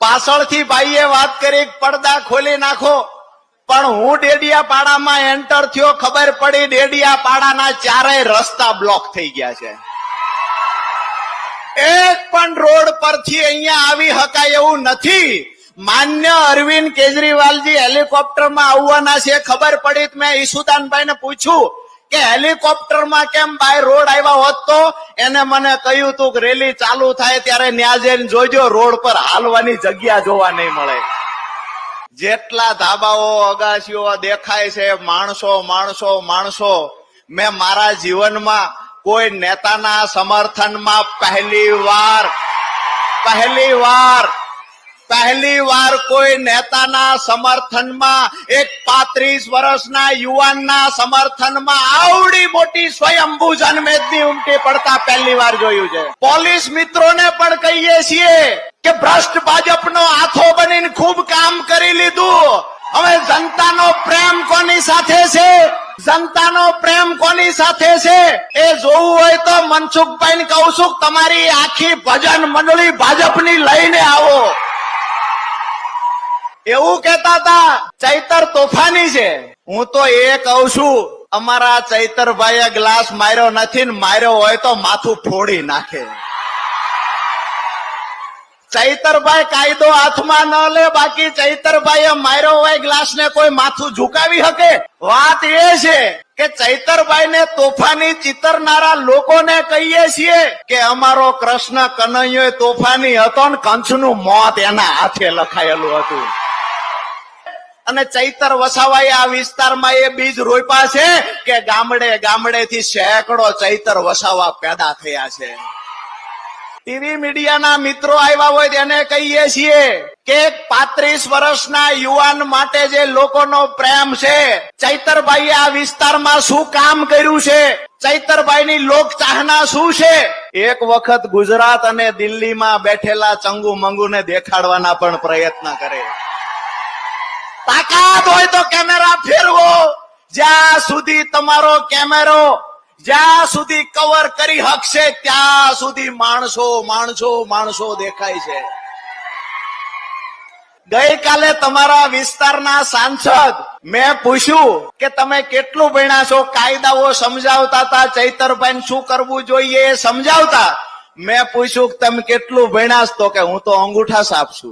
પાછળથી ભાઈએ વાત કરી પડદા ખોલી નાખો, પણ હું ડેડિયાપાડામાં એન્ટર થયો, ખબર પડી ડેડિયાપાડાના ચારેય રસ્તા બ્લોક થઈ ગયા છે. એક પણ રોડ પરથી અહીંયા આવી શકાય એવું નથી. માન્ય અરવિંદ કેજરીવાલજી હેલિકોપ્ટરમાં આવવાના છે, ખબર પડી મેં ઈસુદાનભાઈને પૂછ્યું કે હેલિકોપ્ટરમાં કેમ બાય રોડ આવ્યા હોત તો એને મને કહ્યું તું કે રેલી ચાલુ થાય ત્યારે ન્યા જઈને જોજો રોડ પર હાલવાની જગ્યા જોવા નહીં મળે. જેટલા ધાબાઓ અગાસીઓ દેખાય છે, માણસો માણસો માણસો. મેં મારા જીવનમાં કોઈ નેતાના સમર્થનમાં પહેલી વાર કોઈ નેતાના સમર્થનમાં એક 35 વર્ષના યુવાનના સમર્થનમાં આવડી મોટી સ્વયંભૂ જનમેદની ઉમટી પડતા પહેલી વાર જોયું છે. પોલીસ મિત્રોને પણ કહીએ છીએ કે ભ્રષ્ટ ભાજપનો આથો બનીને ખૂબ કામ કરી લીધું. હવે જનતાનો પ્રેમ કોની સાથે છે, જનતાનો પ્રેમ કોની સાથે છે એ જોવું હોય તો મનસુખભાઈને કહું છું, તમારી આખી ભજન મંડળી ભાજપની લઈને આવો. એવું કહેતા હતા ચૈતર તોફાની છે. હું તો એ કહું છું, અમારા ચૈતરભાઈએ ગ્લાસ માર્યો નથી ને માર્યો હોય તો માથું ફોડી નાખે. ચૈતરભાઈ કાયદો હાથમાં ન લે, બાકી ચૈતરભાઈએ માર્યો હોય ગ્લાસ ને કોઈ માથું ઝુકાવી શકે? વાત એ છે કે ચૈતરભાઈને તોફાની ચિતરનારા લોકોને કહીએ છીએ કે અમારો કૃષ્ણ કનૈયો તોફાની હતો ને કંસનું મોત એના હાથે લખાયેલું હતું. અને ચૈતર વસાવાએ આ વિસ્તારમાં એ બીજ રોપ્યા છે કે ગામડે ગામડેથી સેંકડો ચૈતર વસાવા પેદા થયા છે. ટીવી મીડિયાના મિત્રો આવ્યા હોય તેને કહીએ છીએ કે 35 વર્ષના યુવાન માટે જે લોકોનો પ્રેમ છે, ચૈતરભાઈએ આ વિસ્તારમાં શું કામ કર્યું છે, ચૈતરભાઈની લોક ચાહના શું છે, એક વખત ગુજરાત અને દિલ્હીમાં બેઠેલા ચંગુ મંગુને દેખાડવાના પણ પ્રયત્ન કરે. તાકાત હોય તો કેમેરા ફેરવો. જ્યાં સુધી તમારો કેમેરો જ્યાં સુધી કવર કરી શકશે ત્યાં સુધી માણસો માણસો માણસો દેખાય છે. ગઈકાલે તમારા વિસ્તારના સાંસદ મેં પૂછ્યું કે તમે કેટલું ભણ્યા છો, કાયદાઓ સમજાવતા હતા, ચૈતરભાઈને શું કરવું જોઈએ એ સમજાવતા. મેં પૂછ્યું કે તમે કેટલું ભણ્યા છો, તો કે હું તો અંગૂઠા સાફ છું.